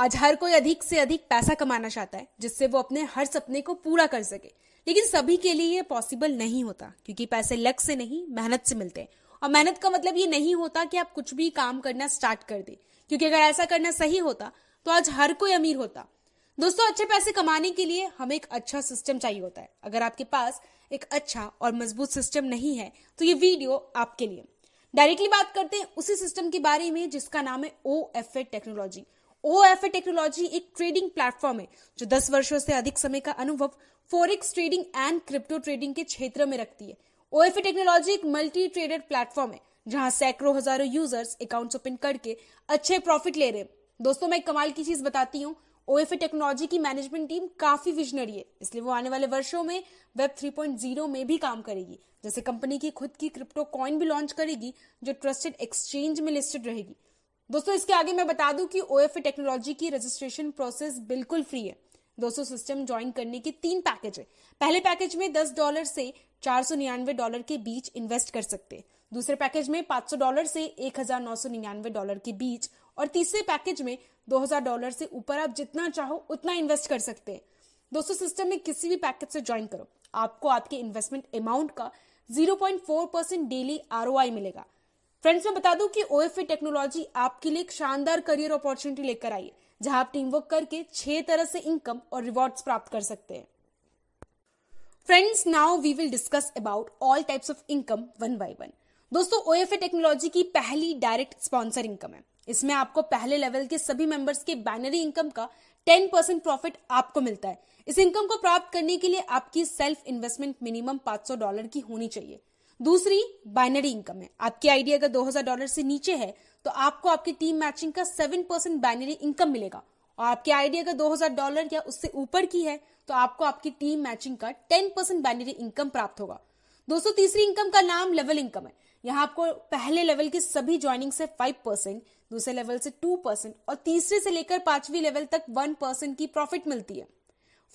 आज हर कोई अधिक से अधिक पैसा कमाना चाहता है जिससे वो अपने हर सपने को पूरा कर सके, लेकिन सभी के लिए ये पॉसिबल नहीं होता क्योंकि पैसे लक से नहीं मेहनत से मिलते हैं। और मेहनत का मतलब ये नहीं होता कि आप कुछ भी काम करना स्टार्ट कर दे, क्योंकि अगर ऐसा करना सही होता तो आज हर कोई अमीर होता। दोस्तों, अच्छे पैसे कमाने के लिए हमें एक अच्छा सिस्टम चाहिए होता है। अगर आपके पास एक अच्छा और मजबूत सिस्टम नहीं है तो ये वीडियो आपके लिए। डायरेक्टली बात करते हैं उसी सिस्टम के बारे में जिसका नाम है OFA टेक्नोलॉजी। OFA टेक्नोलॉजी एक ट्रेडिंग प्लेटफॉर्म है जो 10 वर्षों से अधिक समय का अनुभव forex trading and crypto trading के क्षेत्र में रखती है। OFA टेक्नोलॉजी एक मल्टी ट्रेडेड प्लेटफॉर्म है जहां सैकड़ों हजारों यूजर्स अकाउंट्स ओपन करके अच्छे प्रॉफिट ले रहे हैं। दोस्तों, मैं एक कमाल की चीज बताती हूँ। OFA टेक्नोलॉजी की मैनेजमेंट टीम काफी विजनरी है, इसलिए वो आने वाले वर्षों में वेब 3.0 में भी काम करेगी। जैसे कंपनी की खुद की क्रिप्टो कॉइन भी लॉन्च करेगी जो ट्रस्टेड एक्सचेंज में लिस्टेड रहेगी। दोस्तों, इसके आगे मैं बता दूं कि OFA टेक्नोलॉजी की रजिस्ट्रेशन प्रोसेस बिल्कुल फ्री है। दोस्तों, सिस्टम ज्वाइन करने के 3 पैकेज है। पहले पैकेज में $10 से $499 के बीच इन्वेस्ट कर सकते हैं। दूसरे पैकेज में $500 से $1999 के बीच, और तीसरे पैकेज में $2000 से ऊपर आप जितना चाहो उतना इन्वेस्ट कर सकते हैं। दोस्तों, सिस्टम में किसी भी पैकेज से ज्वाइन करो, आपको आपके इन्वेस्टमेंट अमाउंट का 0.4% डेली ROI मिलेगा। फ्रेंड्स, मैं बता दूं कि OFA टेक्नोलॉजी आपके लिए एक शानदार करियर अपॉर्चुनिटी लेकर आई है, जहां आप टीम वर्क करके 6 तरह से इनकम और रिवॉर्ड्स प्राप्त कर सकते हैं। Friends, now we will discuss about all types of income one by one. दोस्तों, OFA टेक्नोलॉजी की पहली डायरेक्ट स्पॉन्सर इनकम है। इसमें आपको पहले लेवल के सभी मेंबर्स के बाइनरी इनकम का 10% प्रॉफिट आपको मिलता है। इस इनकम को प्राप्त करने के लिए आपकी सेल्फ इन्वेस्टमेंट मिनिमम $500 की होनी चाहिए। दूसरी बाइनरी इनकम है। आपकी आईडी अगर $2000 से नीचे है तो आपको आपकी टीम मैचिंग का 7% बाइनरी इनकम मिलेगा, और आपकी आईडी अगर $2000 या उससे ऊपर की है तो आपको आपकी टीम मैचिंग का 10% बाइनरी इनकम प्राप्त होगा। दोस्तों, तीसरी इनकम का नाम लेवल इनकम है। यहाँ आपको पहले लेवल के सभी ज्वाइनिंग से 5%, दूसरे लेवल से 2% और तीसरे से लेकर 5वीं लेवल तक 1% की प्रॉफिट मिलती है।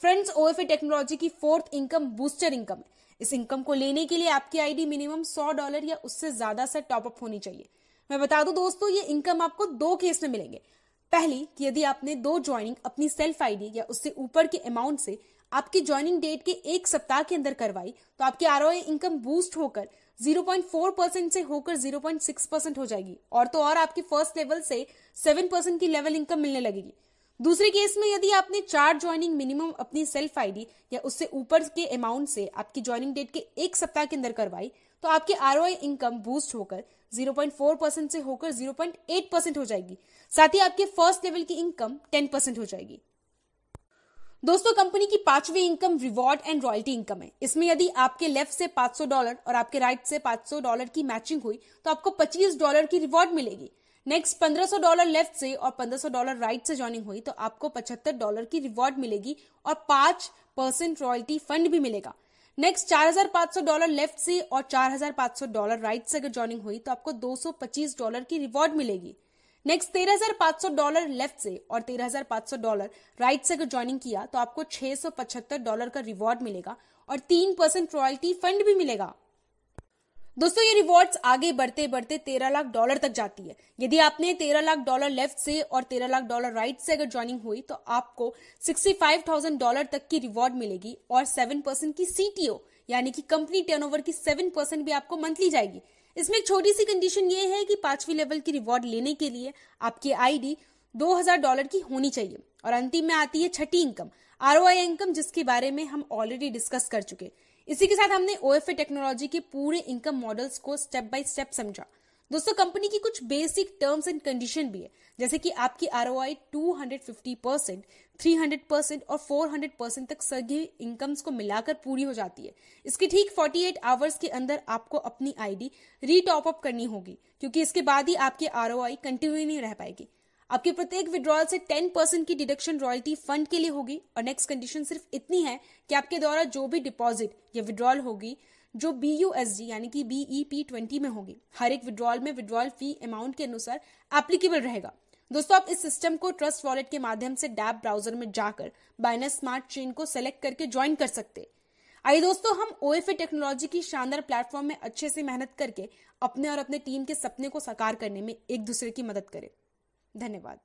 फ्रेंड्स, OFA टेक्नोलॉजी की फोर्थ इनकम बूस्टर इनकम है। इस इनकम को लेने के लिए आपकी आईडी मिनिमम $100 या उससे ज्यादा से टॉपअप होनी चाहिए। मैं बता दूं दोस्तों, ये इनकम आपको 2 केस में मिलेंगे। पहली कि यदि आपने 2 ज्वाइनिंग अपनी सेल्फ आईडी या उससे ऊपर के अमाउंट से आपकी ज्वाइनिंग डेट के 1 सप्ताह के अंदर करवाई तो आपकी ROI इनकम बूस्ट होकर 0.4% से होकर 0.6% हो जाएगी, और तो और आपकी फर्स्ट लेवल से 7% की लेवल इनकम मिलने लगेगी। दूसरे केस में यदि आपने 4 ज्वाइनिंग मिनिमम अपनी सेल्फ आईडी या उससे ऊपर के अमाउंट से आपकी ज्वाइनिंग डेट के 1 सप्ताह के अंदर करवाई तो आपकी ROI इनकम बूस्ट होकर 0.4% से होकर 0.8% हो जाएगी। साथ ही आपके फर्स्ट लेवल की इनकम 10% हो जाएगी। दोस्तों, कंपनी की 5वीं income reward and royalty income है। इसमें यदि आपके लेफ्ट से $500 और आपके राइट से $500 की मैचिंग हुई तो आपको $25 की रिवॉर्ड मिलेगी। नेक्स्ट, $1500 लेफ्ट से और $1500 राइट से ज्वाइनिंग हुई तो आपको $75 की रिवॉर्ड मिलेगी और 5% रॉयल्टी फंड भी मिलेगा। नेक्स्ट, $4500 लेफ्ट से और $4500 राइट से अगर ज्वाइनिंग हुई तो आपको $225 की रिवॉर्ड मिलेगी। नेक्स्ट, $13,500 लेफ्ट से और $13,500 राइट से अगर ज्वाइनिंग किया तो आपको $675 का रिवॉर्ड मिलेगा और 3% रॉयल्टी फंड भी मिलेगा। दोस्तों, ये रिवॉर्ड्स आगे बढ़ते बढ़ते $13 लाख तक जाती है। यदि आपने $13 लाख लेफ्ट से और $13 लाख राइट से अगर ज्वाइनिंग हुई तो आपको $65,000 तक की रिवॉर्ड मिलेगी और 7% की CTO यानी कि कंपनी टर्नओवर की 7% भी आपको मंथली जाएगी। इसमें एक छोटी सी कंडीशन ये है कि 5वीं लेवल की रिवॉर्ड लेने के लिए आपकी आईडी $2000 की होनी चाहिए। और अंतिम में आती है छठी इनकम, ROI इनकम, जिसके बारे में हम ऑलरेडी डिस्कस कर चुके। इसी के साथ हमने OFA टेक्नोलॉजी के पूरे इनकम मॉडल्स को स्टेप बाय स्टेप समझा। दोस्तों, कंपनी की कुछ बेसिक टर्म्स एंड कंडीशन भी है, जैसे कि आपकी ROI 250%, 300% और 400% तक सभी इनकम्स को मिलाकर पूरी हो जाती है। इसके ठीक 48 आवर्स के अंदर आपको अपनी आईडी रीटॉप अप करनी होगी, क्योंकि इसके बाद ही आपकी ROI कंटिन्यू नहीं रह पाएगी। आपके प्रत्येक विड्रॉल से 10% की डिडक्शन रॉयल्टी फंड के लिए होगी। और नेक्स्ट कंडीशन सिर्फ इतनी है कि आपके द्वारा जो भी डिपॉजिट या विड्रॉल होगी जो BUSD यानी कि BEP20 में होगी, हर एक विड्रॉल में विड्रॉल फी अमाउंट के अनुसार एप्लीकेबल रहेगा। दोस्तों, आप इस सिस्टम को ट्रस्ट वॉलेट के माध्यम से डैप ब्राउजर में जाकर बाइनेंस स्मार्ट चेन को सेलेक्ट करके ज्वाइन कर सकते हैं। आइए दोस्तों, हम OFA टेक्नोलॉजी की शानदार प्लेटफॉर्म में अच्छे से मेहनत करके अपने और अपने टीम के सपने को साकार करने में एक दूसरे की मदद करें। धन्यवाद।